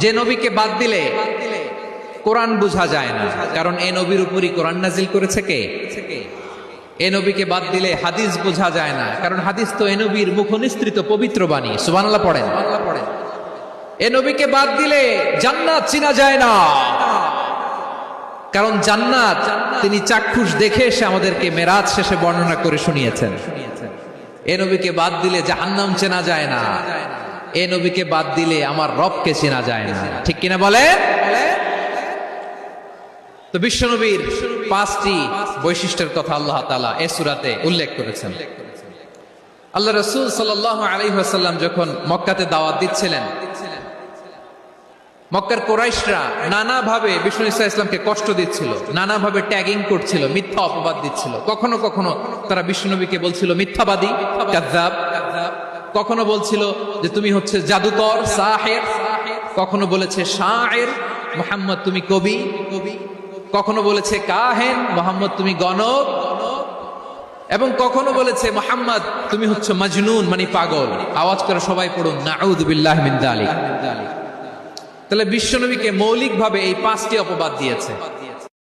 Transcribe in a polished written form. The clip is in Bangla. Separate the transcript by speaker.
Speaker 1: যে নবীকে বাদ দিলে কোরআন বোঝা যায় না, কারণ এই নবীর উপরই কোরআন নাজিল করেছে কে? এই নবীকে বাদ দিলে হাদিস বোঝা যায় না, কারণ হাদিস তো এই নবীর মুখনিসৃত পবিত্র বাণী। সুবহানাল্লাহ পড়েন। এই নবীকে বাদ দিলে জান্নাত চিনা যায় না, কারণ জান্নাত তিনি চাক্ষুষ দেখে এসে আমাদেরকে মেরাজ শেষে বর্ণনা করে শুনিয়েছেন। এই নবীকে বাদ দিলে জাহান্নাম চেনা যায় না, এই নবীকে বাদ দিলে আমার রবকে চেনা যায় না। ঠিক কিনা বলে? তো বিশ্বনবীর 5টি বৈশিষ্ট্যের কথা আল্লাহ তাআলা এই সূরাতে উল্লেখ করেছেন। আল্লাহ রাসূল সাল্লাল্লাহু আলাইহি ওয়াসাল্লাম যখন মক্কাতে দাওয়াত দিচ্ছিলেন, মক্কার কুরাইশরা নানাভাবে বিষ্ণু ঈসা ইসলামকে কষ্ট দিচ্ছিল, নানাভাবে ট্যাগিং করছিল, মিথ্যা অপবাদ দিচ্ছিল। কখনো কখনো তারা বিশ্বনবীকে বলছিল মিথ্যাবাদী, কাযযাব। কখনো বলছিল যে তুমি হচ্ছে জাদুকর, সাহের। কখনো বলেছে শায়ের, মুহাম্মদ তুমি কবি। কখনো বলেছে কাহেন, মুহাম্মদ তুমি গণক। এবং কখনো বলেছে মুহাম্মদ তুমি হচ্ছে মাজনুন, মানে পাগল। আওয়াজ করে সবাই পড়ুন নাউযু বিল্লাহি মিন যালিক। তাহলে বিশ্বনবীকে মৌলিকভাবে এই 5টি অপবাদ দিয়েছে।